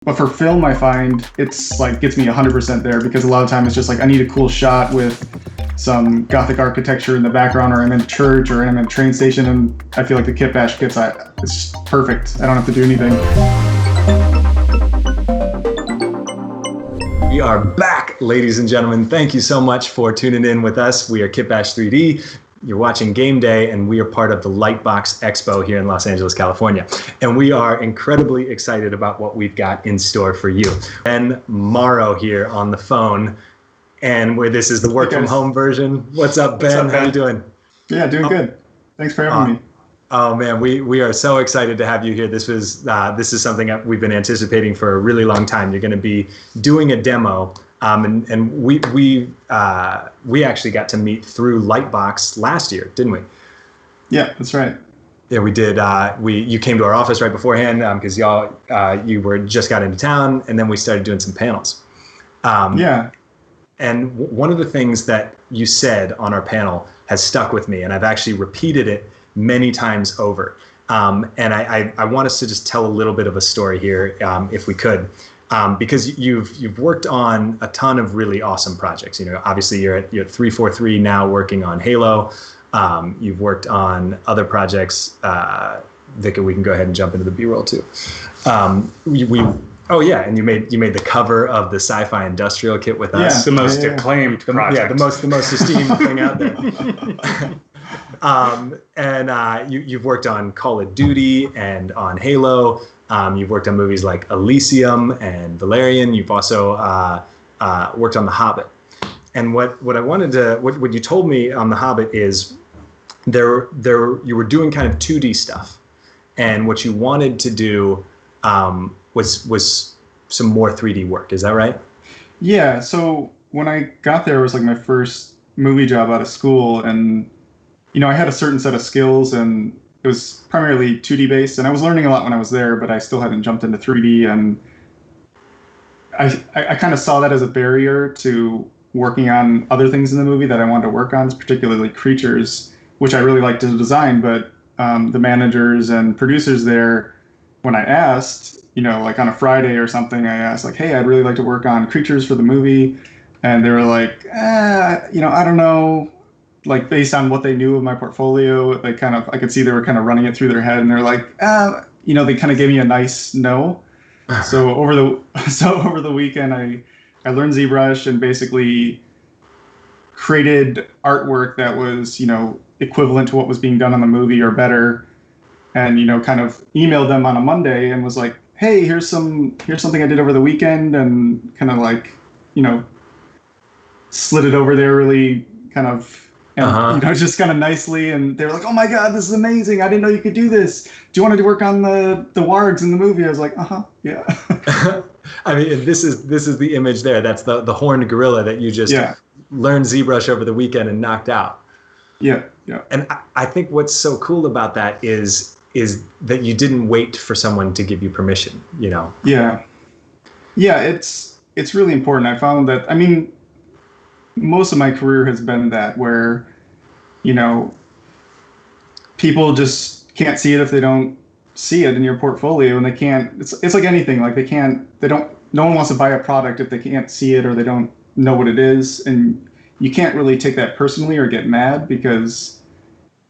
But for film, I find it's like gets me 100% there, because a lot of time it's just like I need a cool shot with some Gothic architecture in the background, or I'm in a church, or I'm in a train station, and I feel like the kitbash kits, it's just perfect. I don't have to do anything. We are back, ladies and gentlemen. Thank you so much for tuning in with us. We are Kitbash 3D. You're watching GameDay, and we are part of the LightBox Expo here in Los Angeles, California. And we are incredibly excited about what we've got in store for you. Ben Mauro here on the phone, and where this is the work from home version. What's up, Ben? How you doing? Yeah, doing good. Thanks for having me. Oh man, we are so excited to have you here. This is something that we've been anticipating for a really long time. You're going to be doing a demo, and we actually got to meet through LightBox last year, didn't we? Yeah, that's right. Yeah, we did. You came to our office right beforehand because you were just got into town, and then we started doing some panels. Yeah. And one of the things that you said on our panel has stuck with me, and I've actually repeated it many times over. And I want us to just tell a little bit of a story here, if we could, because you've worked on a ton of really awesome projects. You know, obviously you're at 343 now, working on Halo. You've worked on other projects. Vic, we can go ahead and jump into the B-roll too. Oh yeah, and you made the cover of the Sci-Fi Industrial kit with us. Yeah, the most acclaimed project. Yeah, the most esteemed thing out there. You've worked on Call of Duty and on Halo. You've worked on movies like Elysium and Valerian. You've also worked on The Hobbit. And what you told me on The Hobbit is you were doing kind of 2D stuff, and what you wanted to do was some more 3D work. Is that right? Yeah. So when I got there, it was like my first movie job out of school, and I had a certain set of skills, and it was primarily 2D based, and I was learning a lot when I was there, but I still hadn't jumped into 3D, and I kind of saw that as a barrier to working on other things in the movie that I wanted to work on, particularly creatures, which I really liked to design, but the managers and producers there, when I asked, like on a Friday or something, I asked like, hey, I'd really like to work on creatures for the movie. And they were like, I don't know, like based on what they knew of my portfolio, I could see they were kind of running it through their head, and they're like, they kind of gave me a nice no. So over the weekend, I learned ZBrush and basically created artwork that was, equivalent to what was being done on the movie or better. And, kind of emailed them on a Monday and was like, hey, here's something I did over the weekend, and kind of like, slid it over there really kind of, and, just kind of nicely. And they were like, oh my God, this is amazing. I didn't know you could do this. Do you want to work on the wargs in the movie? I was like, yeah. I mean, this is the image there. That's the horned gorilla that you just learned ZBrush over the weekend and knocked out. Yeah, yeah. And I think what's so cool about that is that you didn't wait for someone to give you permission, Yeah. Yeah, it's really important. I found that, most of my career has been that where, people just can't see it if they don't see it in your portfolio, and they can't, it's like anything, like no one wants to buy a product if they can't see it or they don't know what it is. And you can't really take that personally or get mad, because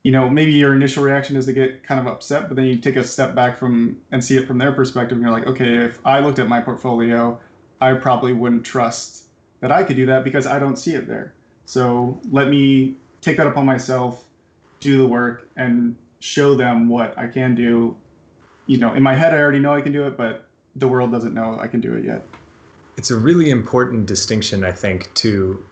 maybe your initial reaction is to get kind of upset, but then you take a step back and see it from their perspective, and you're like, okay, if I looked at my portfolio, I probably wouldn't trust that I could do that because I don't see it there. So let me take that upon myself, do the work, and show them what I can do. In my head, I already know I can do it, but the world doesn't know I can do it yet. It's a really important distinction, I think, to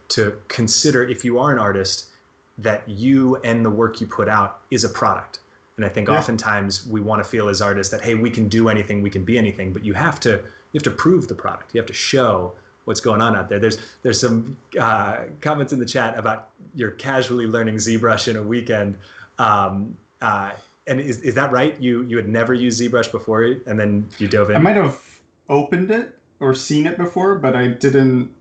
consider if you are an artist, that you and the work you put out is a product. And I think oftentimes we want to feel as artists that, hey, we can do anything, we can be anything, but you have to prove the product. You have to show what's going on out there. There's some comments in the chat about you're casually learning ZBrush in a weekend. And is that right? You had never used ZBrush before, and then you dove in? I might have opened it or seen it before, but I didn't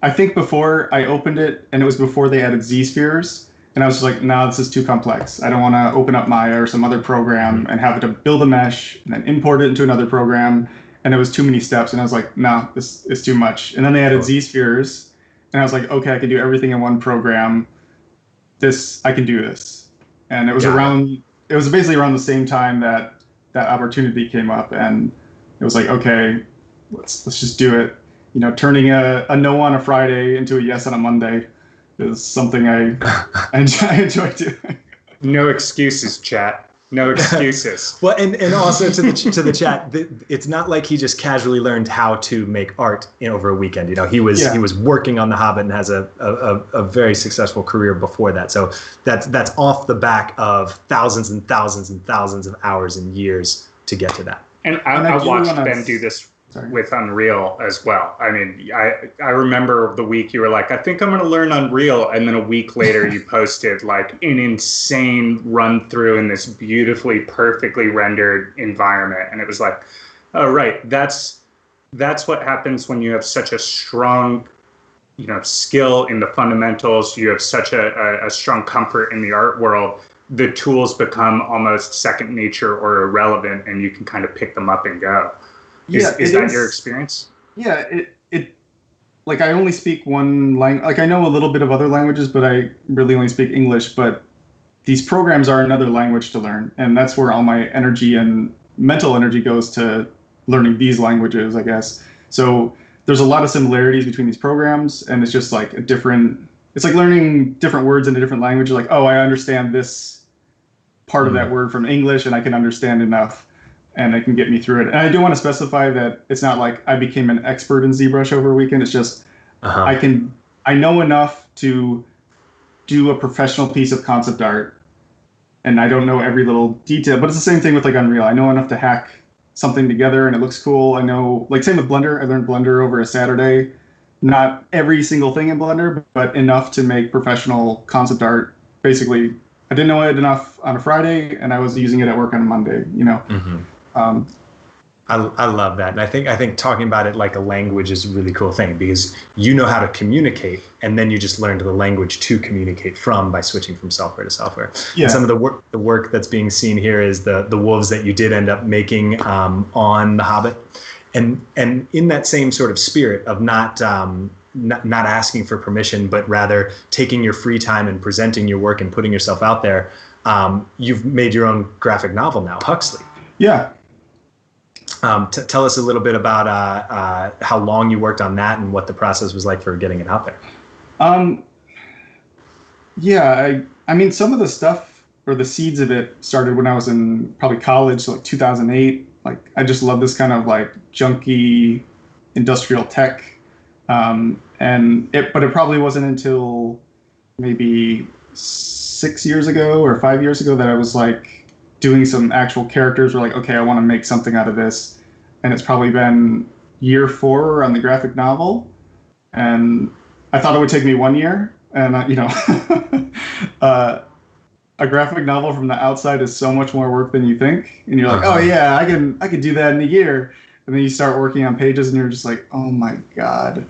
I think before I opened it, and it was before they added Z-spheres, and I was just like, no, this is too complex. I don't want to open up Maya or some other program and have to build a mesh and then import it into another program and it was too many steps, and I was like, no, this is too much. And then they added Z-spheres, and I was like, okay, I can do everything in one program. I can do this. And it was it was basically around the same time that opportunity came up, and it was like, okay, let's just do it. You know, turning a no on a Friday into a yes on a Monday is something I enjoy doing. No excuses, chat. No excuses. Well, and also to the chat, it's not like he just casually learned how to make art over a weekend. You know, he was working on The Hobbit and has a very successful career before that. So that's off the back of thousands and thousands and thousands of hours and years to get to that. And I watched Ben do this with Unreal as well. I mean, I remember the week you were like, I think I'm going to learn Unreal. And then a week later you posted like an insane run through in this beautifully, perfectly rendered environment. And it was like, oh, right. That's what happens when you have such a strong, you know, skill in the fundamentals. You have such a strong comfort in the art world. The tools become almost second nature or irrelevant, and you can kind of pick them up and go. Is that your experience? Yeah, it like I only speak one language. Like I know a little bit of other languages, but I really only speak English. But these programs are another language to learn, and that's where all my energy and mental energy goes, to learning these languages, I guess. So there's a lot of similarities between these programs, and it's just like it's like learning different words in a different language. Like, oh, I understand this part of that word from English, and I can understand enough, and it can get me through it. And I do want to specify that it's not like I became an expert in ZBrush over a weekend. It's just I know enough to do a professional piece of concept art, and I don't know every little detail. But it's the same thing with like Unreal. I know enough to hack something together, and it looks cool. I know, like same with Blender. I learned Blender over a Saturday. Not every single thing in Blender, but enough to make professional concept art. Basically, I didn't know it enough on a Friday, and I was using it at work on a Monday. You know. Mm-hmm. I love that, and I think talking about it like a language is a really cool thing, because you know how to communicate, and then you just learn the language to communicate from by switching from software to software. Yeah. And some of the work that's being seen here is the wolves that you did end up making on The Hobbit, and in that same sort of spirit of not asking for permission, but rather taking your free time and presenting your work and putting yourself out there. You've made your own graphic novel now, Huxley. Yeah. Tell us a little bit about how long you worked on that and what the process was like for getting it out there. Yeah, I mean, some of the stuff, or the seeds of it, started when I was in probably college, so like 2008. Like, I just love this kind of like junky industrial tech. But it probably wasn't until maybe 6 years ago or 5 years ago that I was like doing some actual characters. Were like, okay, I want to make something out of this. And it's probably been year 4 on the graphic novel. And I thought it would take me 1 year. And, a graphic novel from the outside is so much more work than you think. And you're like, oh yeah, I can do that in a year. And then you start working on pages and you're just like, oh my God.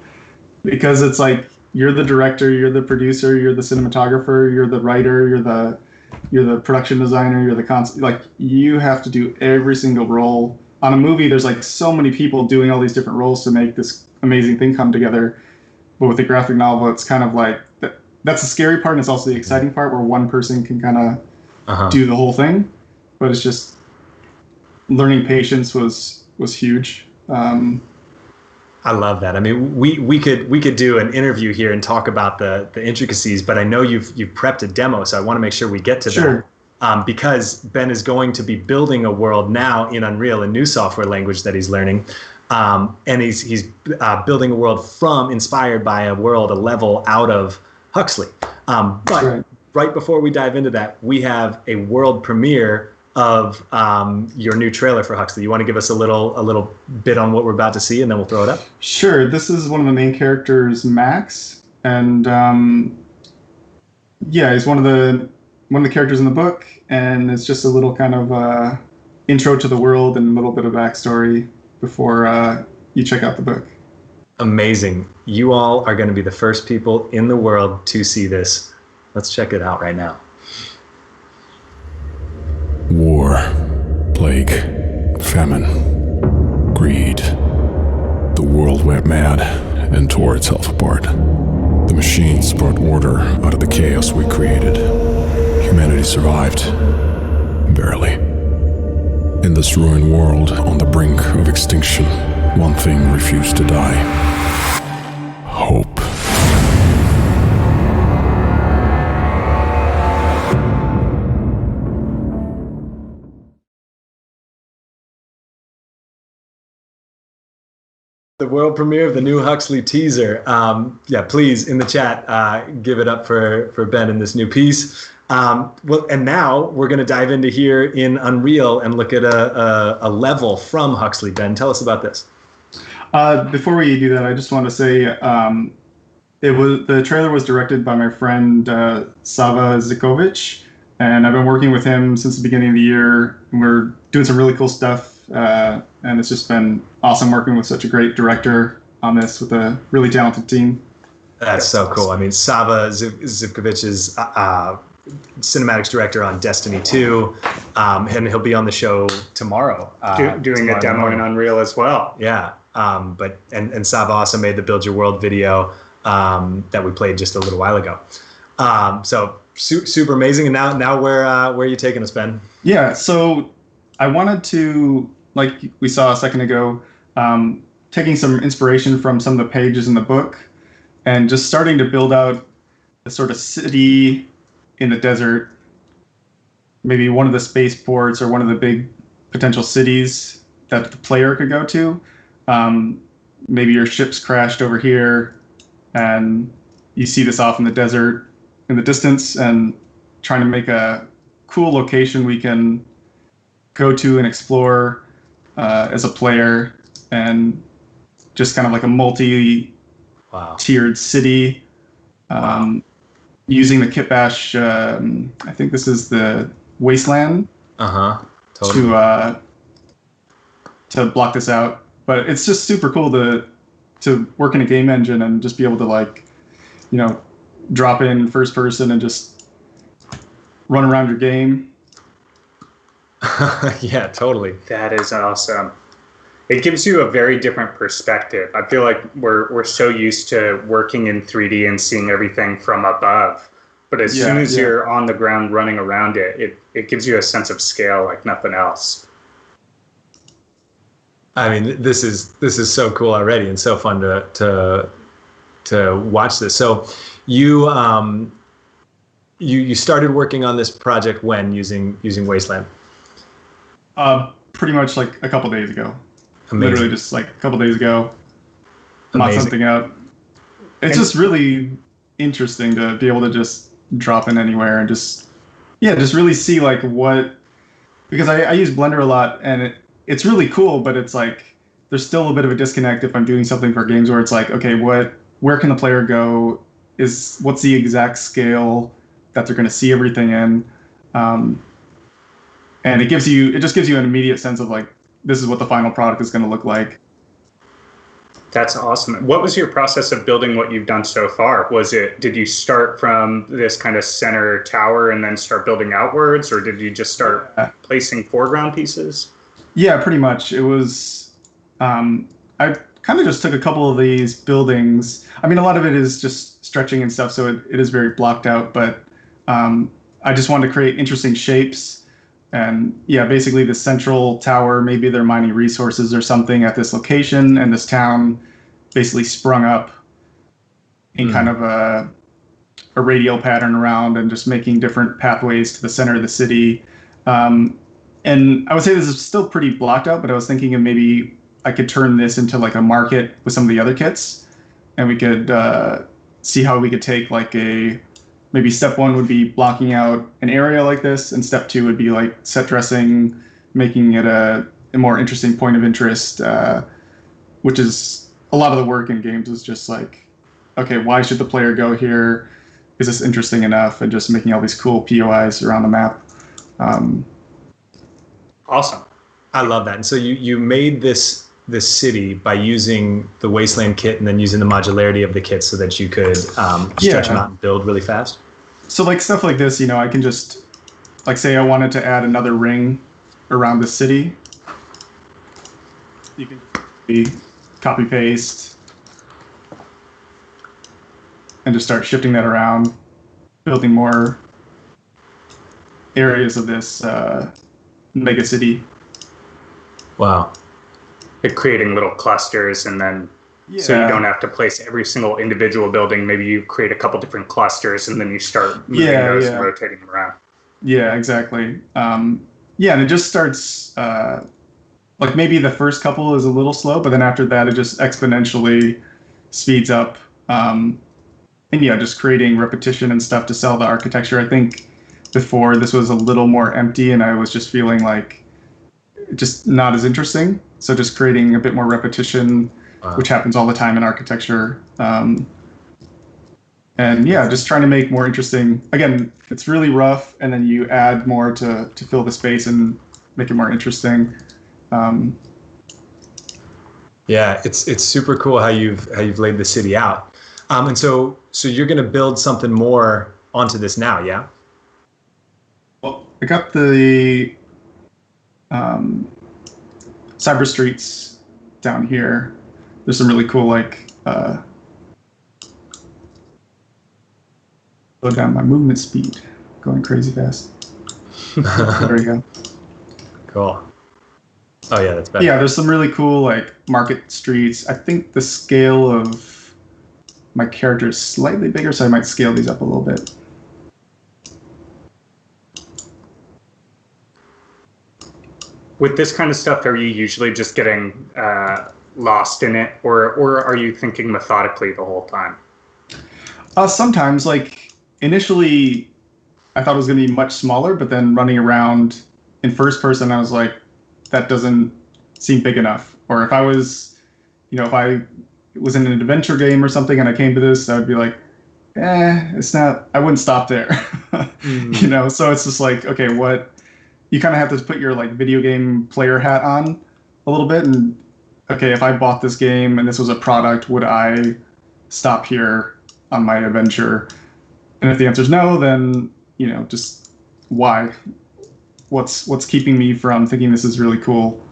Because it's like, you're the director, you're the producer, you're the cinematographer, you're the writer, you're the production designer, you're the like, you have to do every single role. On a movie, there's like so many people doing all these different roles to make this amazing thing come together. But with a graphic novel, it's kind of like, that's the scary part, and it's also the exciting part, where one person can kind of do the whole thing. But it's just, learning patience was huge. I love that. I mean, we could do an interview here and talk about the intricacies, but I know you've prepped a demo, so I want to make sure we get to that. Because Ben is going to be building a world now in Unreal, a new software language that he's learning, and he's building a world inspired by a level out of Huxley. But right before we dive into that, we have a world premiere of your new trailer for Huxley. You want to give us a little bit on what we're about to see, and then we'll throw it up? Sure. This is one of the main characters, Maxx, and he's one of the characters in the book, and it's just a little kind of intro to the world and a little bit of backstory before you check out the book. Amazing. You all are going to be the first people in the world to see this. Let's check it out right now. War, plague, famine, greed. The world went mad and tore itself apart. The machines brought order out of the chaos we created. Humanity survived. Barely. In this ruined world, on the brink of extinction, one thing refused to die. Hope. The world premiere of the new Huxley teaser. Please, in the chat, give it up for Ben and this new piece. And now we're going to dive into here in Unreal and look at a level from Huxley. Ben, tell us about this. Before we do that, I just want to say the trailer was directed by my friend Sava Zikovic, and I've been working with him since the beginning of the year. We're doing some really cool stuff. And it's just been awesome working with such a great director on this with a really talented team. That's so cool. I mean, Sava Zivkovic is cinematics director on Destiny 2, and he'll be on the show tomorrow. Doing a demo in Unreal as well. Yeah, and Sava also made the Build Your World video that we played just a little while ago. So super amazing. And now where are you taking us, Ben? Yeah, so I wanted to, like we saw a second ago, taking some inspiration from some of the pages in the book and just starting to build out a sort of city in the desert, maybe one of the spaceports or one of the big potential cities that the player could go to. Maybe your ship's crashed over here and you see this off in the desert in the distance, and trying to make a cool location we can go to and explore as a player, and just kind of like a multi-tiered city. Using the kitbash, I think this is the wasteland. Totally. To block this out. But it's just super cool to work in a game engine and just be able to drop in first person and just run around your game. Yeah, totally. That is awesome. It gives you a very different perspective. I feel like we're so used to working in 3D and seeing everything from above. But as soon as you're on the ground running around it gives you a sense of scale like nothing else. I mean, this is so cool already and so fun to watch this. So you started working on this project when using Wasteland? Pretty much like a couple days ago. Amazing. Literally just like a couple days ago. Amazing. Knocked something out. It's just really interesting to be able to just drop in anywhere and just really see like what, because I use Blender a lot and it's really cool, but it's like there's still a bit of a disconnect if I'm doing something for games where it's like, okay, where can the player go? What's the exact scale that they're going to see everything in? And it just gives you an immediate sense of like, this is what the final product is going to look like. That's awesome. What was your process of building what you've done so far? Did you start from this kind of center tower and then start building outwards, or did you just start placing foreground pieces? Yeah, pretty much. It was, I kind of just took a couple of these buildings. I mean, a lot of it is just stretching and stuff, so it is very blocked out, but I just wanted to create interesting shapes. And yeah, basically the central tower, maybe they're mining resources or something at this location, and this town basically sprung up in kind of a radial pattern around and just making different pathways to the center of the city. And I would say this is still pretty blocked out, but I was thinking of maybe I could turn this into like a market with some of the other kits, and we could see how we could take like maybe step one would be blocking out an area like this, and step two would be like set dressing, making it a more interesting point of interest, which is a lot of the work in games is just like, okay, why should the player go here? Is this interesting enough? And just making all these cool POIs around the map. Awesome. I love that. And so you made this city by using the Wasteland kit and then using the modularity of the kit so that you could stretch them out and build really fast? So like stuff like this, I can just, like say I wanted to add another ring around the city. You can copy paste, and just start shifting that around, building more areas of this mega city. Wow. Like creating little clusters, and then so you don't have to place every single individual building. Maybe you create a couple different clusters, and then you start moving those and rotating them around. Yeah, exactly. And it just starts, like maybe the first couple is a little slow, but then after that, it just exponentially speeds up. And yeah, just creating repetition and stuff to sell the architecture. I think before this was a little more empty, and I was just feeling like just not as interesting. So just creating a bit more repetition, which happens all the time in architecture. And yeah, just trying to make more interesting. Again, it's really rough, and then you add more to fill the space and make it more interesting. Yeah, it's super cool how you've laid the city out. And so you're going to build something more onto this now, yeah? Well, I got the cyber streets down here. There's some really cool slow down my movement speed, going crazy fast. There we go. Cool. Oh yeah, that's better. Yeah, there's some really cool market streets. I think the scale of my character is slightly bigger, so I might scale these up a little bit. With this kind of stuff, are you usually just getting lost in it, or are you thinking methodically the whole time? Sometimes, initially, I thought it was going to be much smaller, but then running around in first person, I was like, that doesn't seem big enough. Or if I was, if I was in an adventure game or something and I came to this, I would be like, it's not, I wouldn't stop there. So it's just like, okay, you kind of have to put your video game player hat on a little bit. And okay, if I bought this game and this was a product, would I stop here on my adventure? And if the answer is no, then, just why? What's keeping me from thinking this is really cool?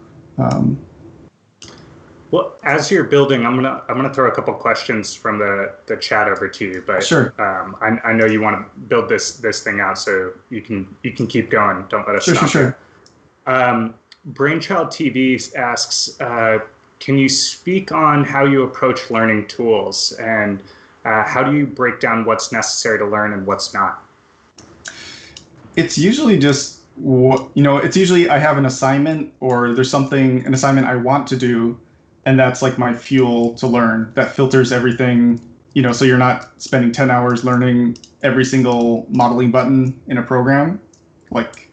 Well, as you're building, I'm gonna throw a couple questions from the chat over to you. But sure. I know you want to build this thing out, so you can keep going. Don't let us stop. Sure. Brainchild TV asks, can you speak on how you approach learning tools, and how do you break down what's necessary to learn and what's not? It's usually just, it's usually I have an assignment, or there's an assignment I want to do, and that's my fuel to learn. That filters everything, so you're not spending 10 hours learning every single modeling button in a program. Like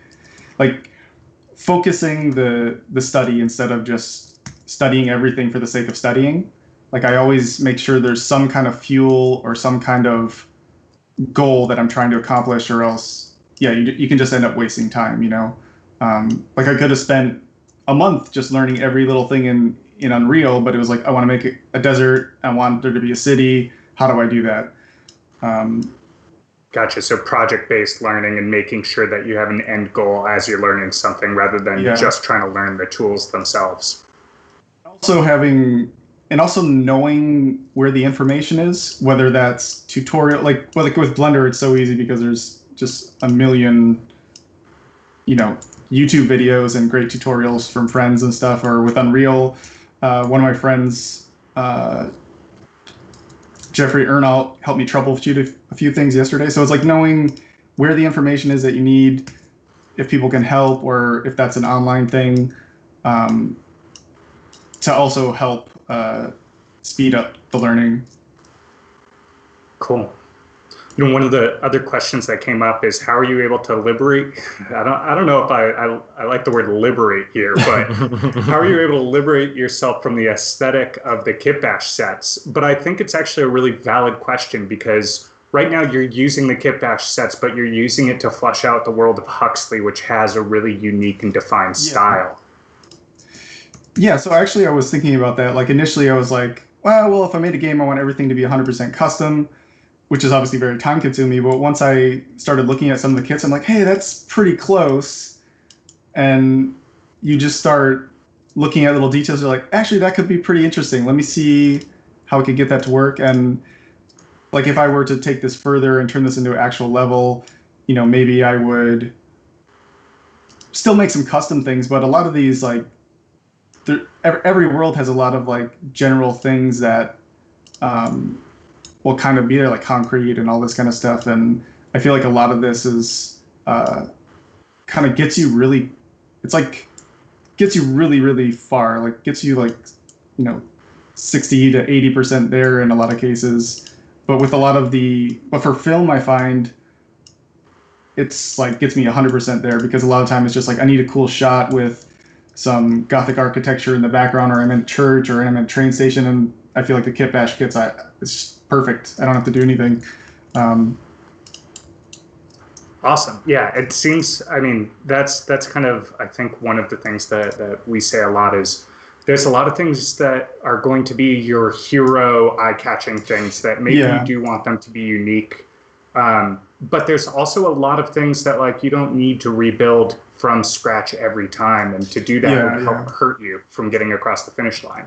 focusing the study instead of just studying everything for the sake of studying. I always make sure there's some kind of fuel or some kind of goal that I'm trying to accomplish, or else, you can just end up wasting time, I could have spent a month just learning every little thing in Unreal, but it was I want to make it a desert. I want there to be a city. How do I do that? Gotcha. So project-based learning and making sure that you have an end goal as you're learning something, rather than just trying to learn the tools themselves. Also knowing where the information is, whether that's tutorial, with Blender, it's so easy because there's just a million, YouTube videos and great tutorials from friends and stuff. Or with Unreal, one of my friends, Jeffrey Ernault, helped me troubleshoot a few things yesterday. So it's knowing where the information is that you need, if people can help, or if that's an online thing, to also help speed up the learning. Cool. One of the other questions that came up is, how are you able to liberate? I don't know if I like the word liberate here, but how are you able to liberate yourself from the aesthetic of the kitbash sets? But I think it's actually a really valid question, because right now you're using the kitbash sets, but you're using it to flesh out the world of Huxley, which has a really unique and defined style. Yeah, so actually I was thinking about that. Initially I was well, if I made a game, I want everything to be 100% custom, which is obviously very time consuming. But once I started looking at some of the kits, I'm like, hey, that's pretty close. And you just start looking at little details, you're like, actually, that could be pretty interesting. Let me see how we could get that to work. And like, if I were to take this further and turn this into an actual level, maybe I would still make some custom things. But a lot of these, like, every world has a lot of like general things that will kind of be there, like concrete and all this kind of stuff. And I feel like a lot of this is kind of gets you really really far, like gets you like 60 to 80% there in a lot of cases. But with a lot of but for film, I find it's like gets me 100% there, because a lot of time it's just like I need a cool shot with some Gothic architecture in the background, or I'm in a church, or I'm in a train station, and I feel like the kit bash kits, it's just perfect. I don't have to do anything. Awesome. Yeah, it seems, I mean, that's kind of, I think, one of the things that we say a lot is there's a lot of things that are going to be your hero eye-catching things that maybe you do want them to be unique. But there's also a lot of things that, like, you don't need to rebuild from scratch every time, and to do that would help hurt you from getting across the finish line.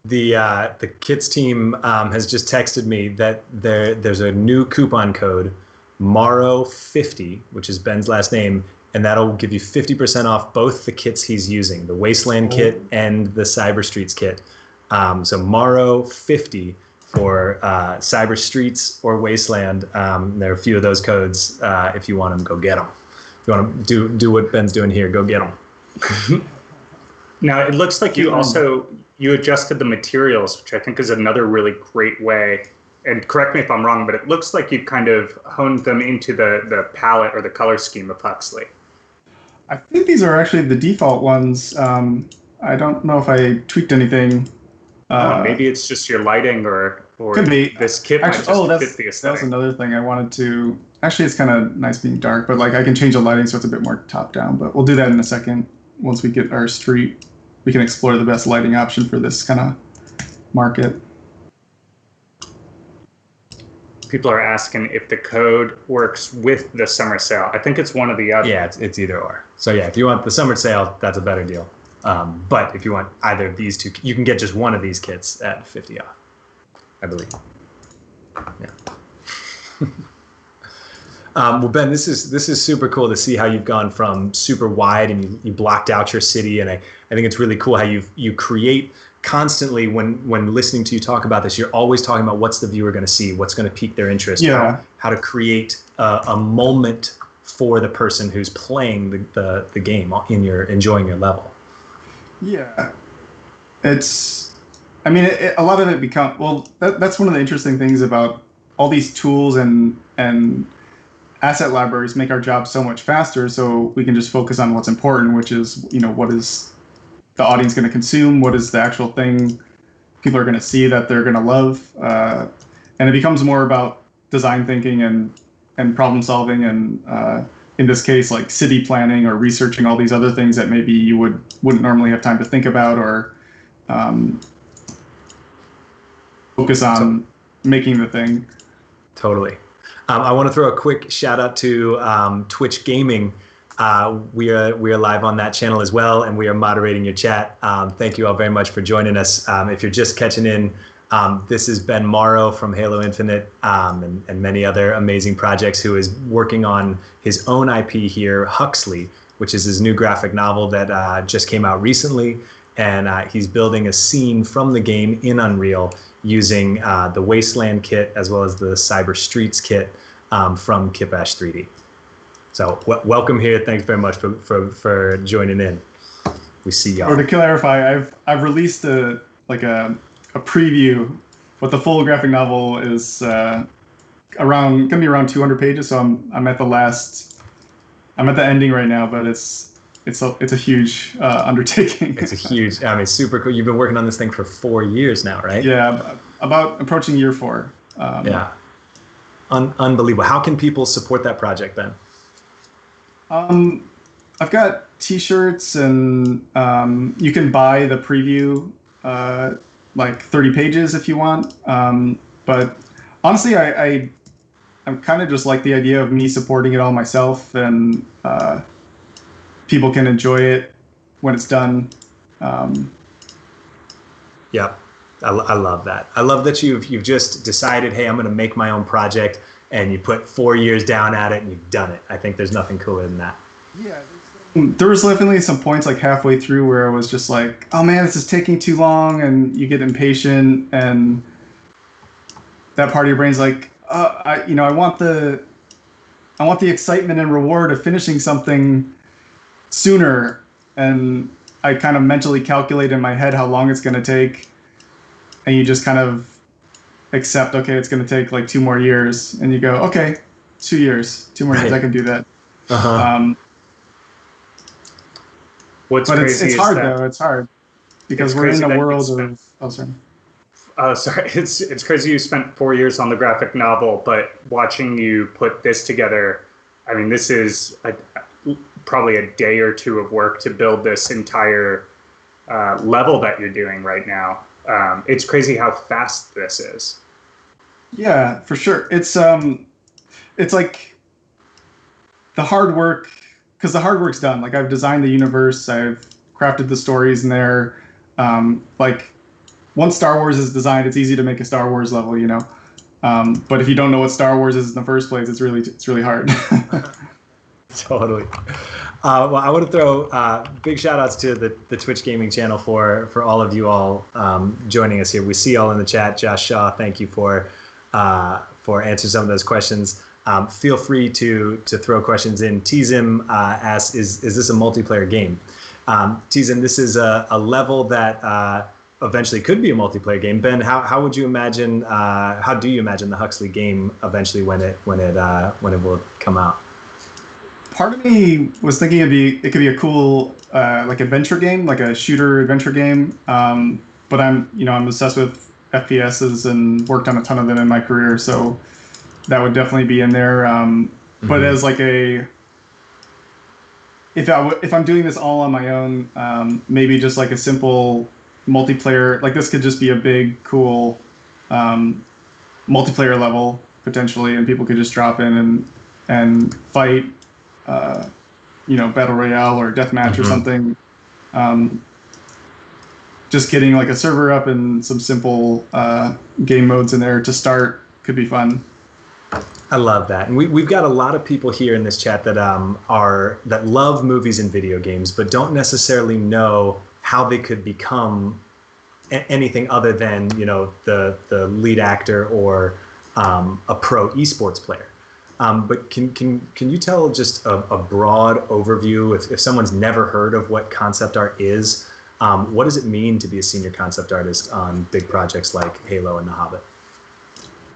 The kits team has just texted me that there's a new coupon code, Mauro50, which is Ben's last name, and that'll give you 50% off both the kits he's using, the Wasteland kit and the Cyber Streets kit. So Mauro50 for Cyber Streets or Wasteland. There are a few of those codes. If you want them, go get them. If you want to do what Ben's doing here, go get them. Now, it looks like you adjusted the materials, which I think is another really great way. And correct me if I'm wrong, but it looks like you kind of honed them into the palette or the color scheme of Huxley. I think these are actually the default ones. I don't know if I tweaked anything. Maybe it's just your lighting, or could be. This kit might just fit the aesthetic. That's another thing I wanted to. Actually, it's kind of nice being dark, but like I can change the lighting so it's a bit more top down. But we'll do that in a second. Once we get our street, we can explore the best lighting option for this kind of market. People are asking if the code works with the summer sale. I think it's one or the other. Yeah, it's either or. So yeah, if you want the summer sale, that's a better deal. But if you want either of these two, you can get just one of these kits at 50 off, I believe. Yeah. Well, Ben, this is super cool to see how you've gone from super wide, and you blocked out your city, and I think it's really cool how you create constantly. When listening to you talk about this, you're always talking about what's the viewer going to see, what's going to pique their interest, how to create a moment for the person who's playing the game enjoying your level. Yeah, it's. I mean, a lot of it becomes that's one of the interesting things about all these tools and asset libraries make our job so much faster, so we can just focus on what's important, which is what is the audience going to consume, what is the actual thing people are going to see that they're going to love, and it becomes more about design thinking and problem solving, and in this case, like city planning or researching all these other things that maybe you wouldn't normally have time to think about, or focus on making the thing. Totally. I want to throw a quick shout out to Twitch Gaming. We are live on that channel as well, and we are moderating your chat. Thank you all very much for joining us. If you're just catching in, this is Ben Mauro from Halo Infinite and many other amazing projects, who is working on his own IP here, Huxley, which is his new graphic novel that just came out recently. And he's building a scene from the game in Unreal using the Wasteland kit as well as the Cyber Streets kit from kitbash 3D. So welcome here. Thanks very much for joining in. We see y'all. Or to clarify, I've released a preview, but the full graphic novel is gonna be around 200 pages. So I'm at the ending right now, but it's a huge undertaking. It's a huge, super cool. You've been working on this thing for 4 years now, right? Yeah, about approaching year 4. Yeah, unbelievable. How can people support that project, Ben? I've got T-shirts, and you can buy the preview, like 30 pages if you want. But honestly, I'm kind of just like the idea of me supporting it all myself, and people can enjoy it when it's done. Yep. I love that. I love that you've just decided, hey, I'm going to make my own project, and you put 4 years down at it and you've done it. I think there's nothing cooler than that. Yeah. There was definitely some points like halfway through where I was just like, oh man, this is taking too long, and you get impatient, and that part of your brain's like, I want the excitement and reward of finishing something sooner, and I kind of mentally calculate in my head how long it's going to take, and you just kind of accept, okay, it's going to take like 2 more years, and you go, okay, 2 years, 2 more years, I can do that. What's but crazy it's hard that, though. It's hard because we're in a world of. Oh, sorry. Sorry, it's crazy you spent 4 years on the graphic novel, but watching you put this together, I mean, this is probably a day or two of work to build this entire level that you're doing right now. It's crazy how fast this is. Yeah, for sure. It's like the hard work, because the hard work's done. Like, I've designed the universe, I've crafted the stories in there. Like, once Star Wars is designed, it's easy to make a Star Wars level, you know. But if you don't know what Star Wars is in the first place, it's really hard. Totally. Well, I want to throw big shout outs to the Twitch gaming channel for all of you all joining us here. We see all in the chat. Josh Shaw, thank you for answering some of those questions. Feel free to throw questions in. Tizim asks, is this a multiplayer game? Tizim, this is a level that eventually could be a multiplayer game. Ben, how would you imagine? How do you imagine the Huxley game eventually when it will come out? Part of me was thinking it could be a cool like adventure game, like a shooter adventure game. But I'm obsessed with FPSs and worked on a ton of them in my career, so that would definitely be in there. But as like if I'm doing this all on my own, maybe just like a simple multiplayer, like this could just be a big, cool multiplayer level potentially, and people could just drop in and fight, battle royale or deathmatch or something. Just getting like a server up and some simple game modes in there to start could be fun. I love that, and we've got a lot of people here in this chat that that love movies and video games, but don't necessarily know how they could become anything other than the lead actor or a pro esports player. But can you tell just a broad overview, if someone's never heard of what concept art is, what does it mean to be a senior concept artist on big projects like Halo and The Hobbit?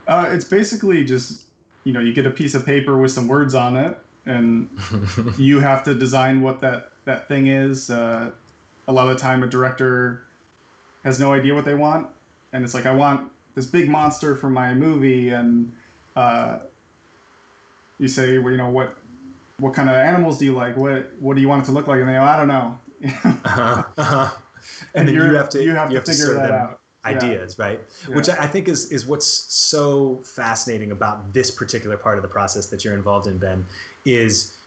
It's basically just, you get a piece of paper with some words on it, and you have to design what that thing is. A lot of the time, a director has no idea what they want, and it's like, I want this big monster for my movie, and you say, well, what kind of animals do you like? What do you want it to look like? And they go, I don't know. And then you have to figure that out. Ideas, right? Yeah. Which I think is what's so fascinating about this particular part of the process that you're involved in, Ben, is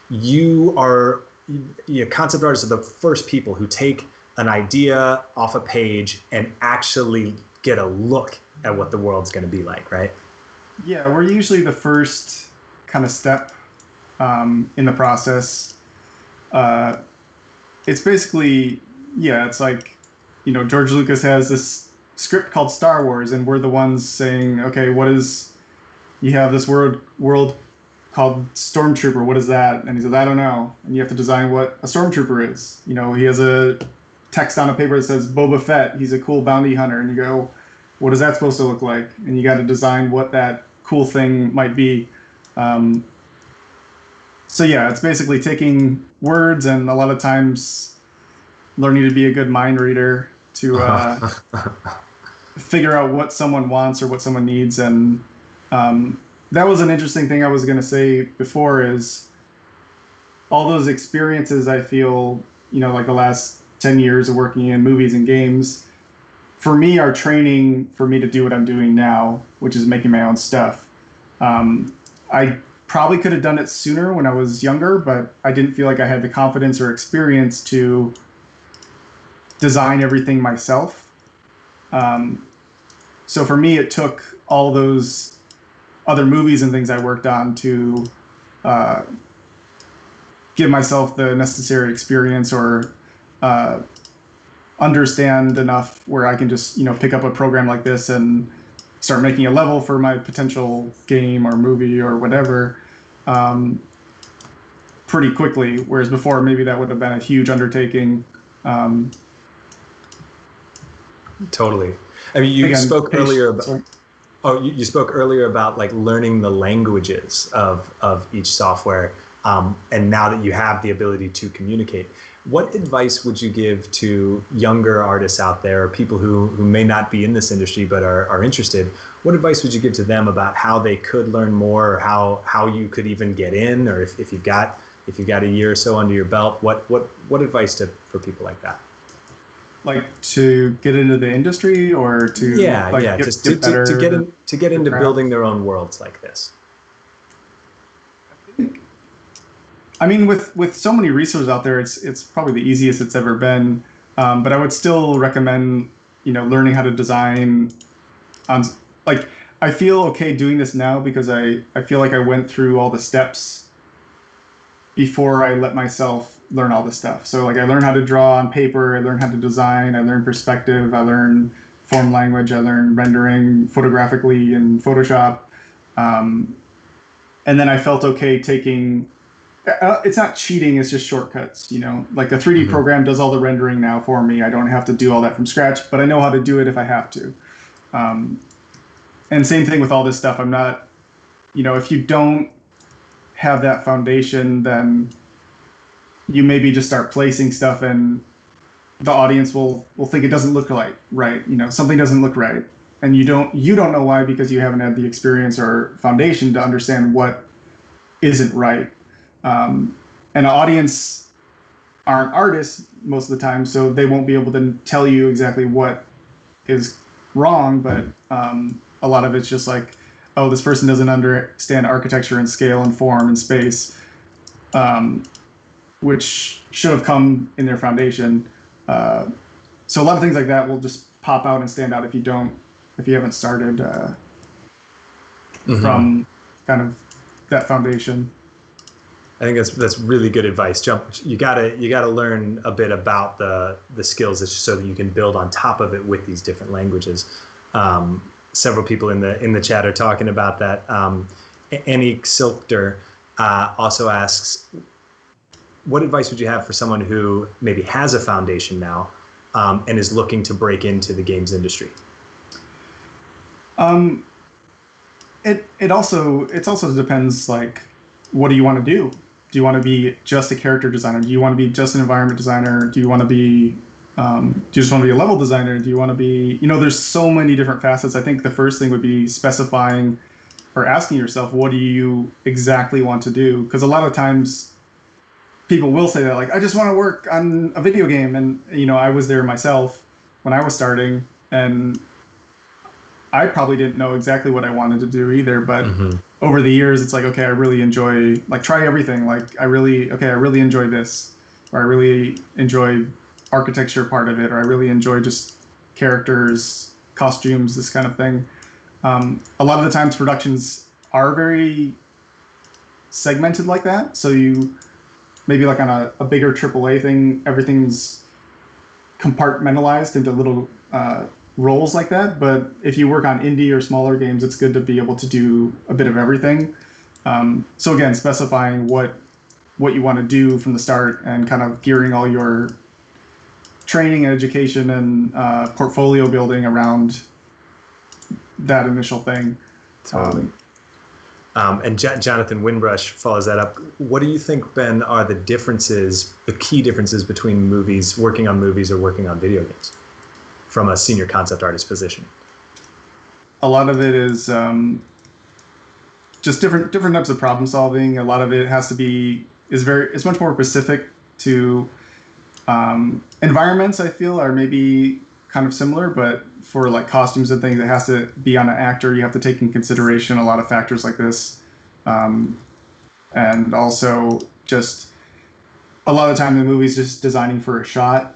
concept artists are the first people who take an idea off a page and actually get a look at what the world's going to be like, right? Yeah, we're usually the first kind of step in the process. It's basically, it's like, George Lucas has this script called Star Wars, and we're the ones saying, okay, you have this world called Stormtrooper, what is that? And he says, I don't know. And you have to design what a Stormtrooper is. He has a text on a paper that says Boba Fett, he's a cool bounty hunter, and you go, what is that supposed to look like? And you got to design what that cool thing might be. So yeah, it's basically taking words and a lot of times learning to be a good mind reader to figure out what someone wants or what someone needs. And that was an interesting thing I was going to say before, is all those experiences I feel, like the last 10 years of working in movies and games, for me are training for me to do what I'm doing now, which is making my own stuff. I probably could have done it sooner when I was younger, but I didn't feel like I had the confidence or experience to design everything myself. So for me, it took all those other movies and things I worked on to give myself the necessary experience or understand enough where I can just, pick up a program like this and start making a level for my potential game or movie or whatever pretty quickly. Whereas before, maybe that would have been a huge undertaking. Totally. I mean, you spoke earlier about. Oh, you spoke earlier about like learning the languages of each software, and now that you have the ability to communicate, what advice would you give to younger artists out there, or people who may not be in this industry but are interested? What advice would you give to them about how they could learn more, or how you could even get in, or if you've got a year or so under your belt, what advice for people like that? Like to get into the industry, or to to get into building their own worlds like this. I mean, with so many resources out there, it's probably the easiest it's ever been. But I would still recommend learning how to design. I feel okay doing this now because I feel like I went through all the steps before I let myself learn all this stuff. So like I learned how to draw on paper, I learned how to design, I learned perspective, I learned form language, I learned rendering photographically in Photoshop. And then I felt okay taking, it's not cheating, it's just shortcuts, like a 3D program does all the rendering now for me. I don't have to do all that from scratch, but I know how to do it if I have to. And same thing with all this stuff. I'm not, if you don't have that foundation, then you maybe just start placing stuff and the audience will think it doesn't look right, something doesn't look right. And you don't know why, because you haven't had the experience or foundation to understand what isn't right. And an audience aren't artists most of the time, so they won't be able to tell you exactly what is wrong, but a lot of it's just like, oh, this person doesn't understand architecture and scale and form and space, which should have come in their foundation. So a lot of things like that will just pop out and stand out if you haven't started from kind of that foundation. I think that's really good advice. You gotta learn a bit about the skills so that you can build on top of it with these different languages. Several people in the chat are talking about that. Annie Silkter also asks, what advice would you have for someone who maybe has a foundation now and is looking to break into the games industry? It also depends, like, what do you want to do? Do you want to be just a character designer? Do you want to be just an environment designer? Do you want to be do you just want to be a level designer? Do you want to be, there's so many different facets. I think the first thing would be specifying or asking yourself, what do you exactly want to do? Because a lot of times people will say that, like, I just want to work on a video game. And, I was there myself when I was starting, and I probably didn't know exactly what I wanted to do either. But over the years, it's like, okay, I really enjoy, like, try everything. Like, I really enjoy this, or I really enjoy architecture part of it, or I really enjoy just characters, costumes, this kind of thing. A lot of the times productions are very segmented like that. So you maybe like on a bigger AAA thing, everything's compartmentalized into little roles like that. But if you work on indie or smaller games, it's good to be able to do a bit of everything. So again, specifying what you want to do from the start and kind of gearing all your training and education and portfolio building around that initial thing. Totally. And Jonathan Winbrush follows that up. What do you think, Ben, are the key differences between working on movies or working on video games from a senior concept artist position? A lot of it is just different types of problem solving. A lot of it is much more specific to environments. I feel are maybe kind of similar, but for like costumes and things, it has to be on an actor. You have to take in consideration a lot of factors like this. And also just a lot of the time the movie's just designing for a shot,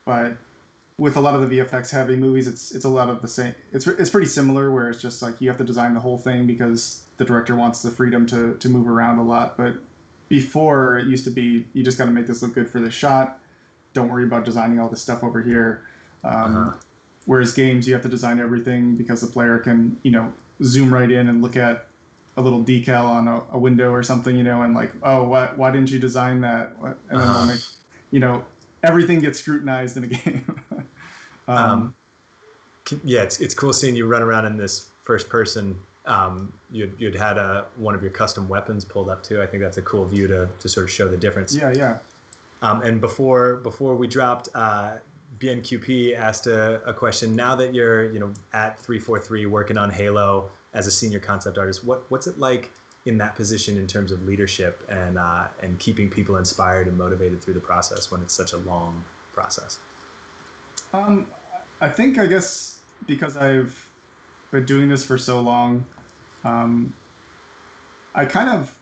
but with a lot of the VFX heavy movies, it's a lot of the same. It's pretty similar, where it's just like you have to design the whole thing because the director wants the freedom to move around a lot. But before, it used to be you just got to make this look good for the shot. Don't worry about designing all this stuff over here. Whereas games, you have to design everything because the player can, zoom right in and look at a little decal on a window or something, and like, oh, why didn't you design that? And then they'll make, everything gets scrutinized in a game. Yeah, it's cool seeing you run around in this first person. You'd had one of your custom weapons pulled up too. I think that's a cool view to sort of show the difference. Yeah. And before we dropped, BNQP asked a question. Now that you're at 343 working on Halo as a senior concept artist, what's it like in that position in terms of leadership and keeping people inspired and motivated through the process when it's such a long process? I guess because I've been doing this for so long, I kind of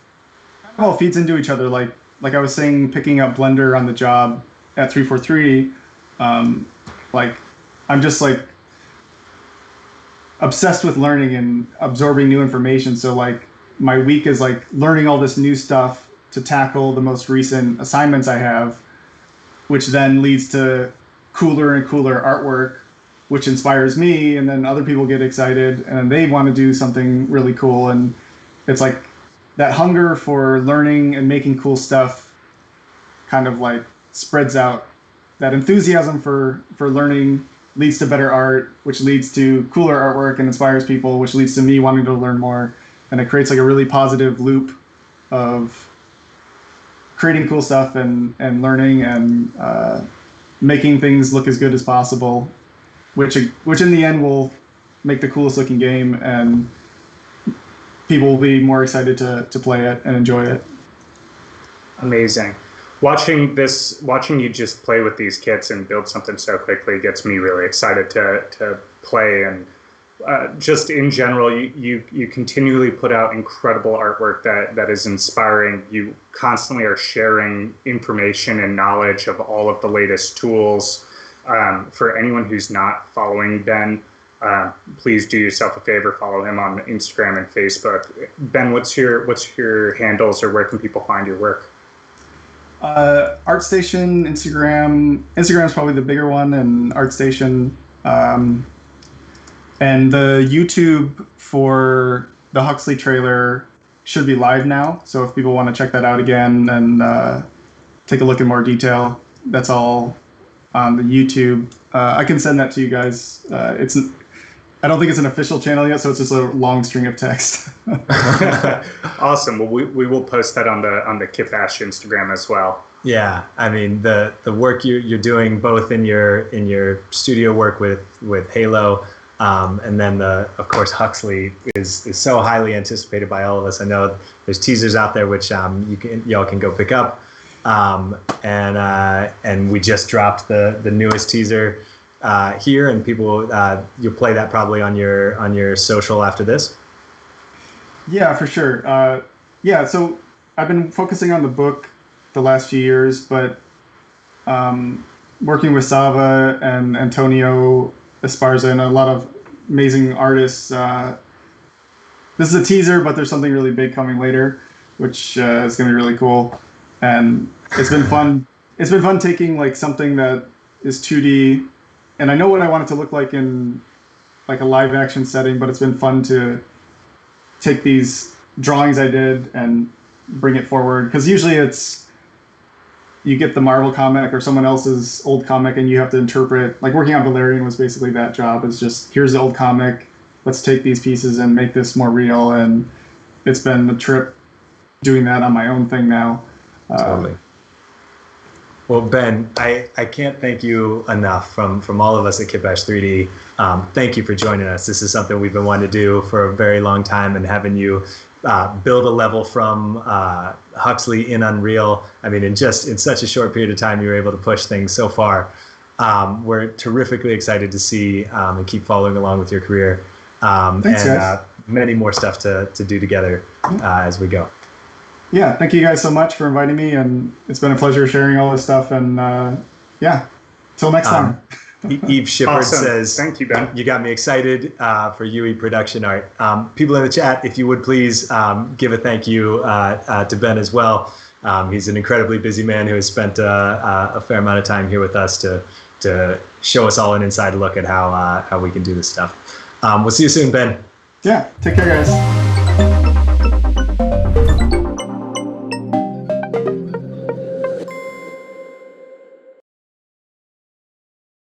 all feeds into each other. Like I was saying, picking up Blender on the job at 343, I'm just like obsessed with learning and absorbing new information. So like my week is like learning all this new stuff to tackle the most recent assignments I have, which then leads to cooler and cooler artwork, which inspires me, and then other people get excited and they want to do something really cool. And it's like that hunger for learning and making cool stuff kind of like spreads out. That enthusiasm for learning leads to better art, which leads to cooler artwork and inspires people, which leads to me wanting to learn more. And it creates like a really positive loop of creating cool stuff and learning and making things look as good as possible, which in the end will make the coolest looking game, and people will be more excited to play it and enjoy it. Amazing. Watching you just play with these kits and build something so quickly gets me really excited to play. And just in general, you continually put out incredible artwork that is inspiring. You constantly are sharing information and knowledge of all of the latest tools. For anyone who's not following Ben, please do yourself a favor, follow him on Instagram and Facebook. Ben, what's your handles, or where can people find your work? ArtStation, Instagram is probably the bigger one, and ArtStation, and the YouTube for the Huxley trailer should be live now. So if people want to check that out again and take a look in more detail, that's all on the YouTube. I can send that to you guys. I don't think it's an official channel yet, so it's just a long string of text. Awesome. Well, we will post that on the Kitbash Instagram as well. Yeah, I mean the work you're doing both in your studio work with Halo, and then of course Huxley is so highly anticipated by all of us. I know there's teasers out there which y'all can go pick up, and we just dropped the newest teaser here, and people you'll play that probably on your social after this. Yeah, for sure. So I've been focusing on the book the last few years, but working with Sava and Antonio Esparza and a lot of amazing artists. This is a teaser, but there's something really big coming later, which is going to be really cool. And it's been fun. It's been fun taking like something that is 2D, and I know what I want it to look like in like a live action setting, but it's been fun to take these drawings I did and bring it forward. Because usually you get the Marvel comic or someone else's old comic and you have to interpret, like working on Valerian was basically that job. Is just, here's the old comic, let's take these pieces and make this more real. And it's been a trip doing that on my own thing now. Totally. Well, Ben, I can't thank you enough from all of us at Kitbash 3D. Thank you for joining us. This is something we've been wanting to do for a very long time, and having you build a level from Huxley in Unreal. I mean, in such a short period of time, you were able to push things so far. We're terrifically excited to see and keep following along with your career. Thanks, guys. Many more stuff to do together as we go. Yeah, thank you guys so much for inviting me, and it's been a pleasure sharing all this stuff. And till next time. Eve Shippard says, "Thank you, Ben. You got me excited for UE production art." People in the chat, if you would please give a thank you to Ben as well. He's an incredibly busy man who has spent a fair amount of time here with us to show us all an inside look at how we can do this stuff. We'll see you soon, Ben. Yeah, take care, guys.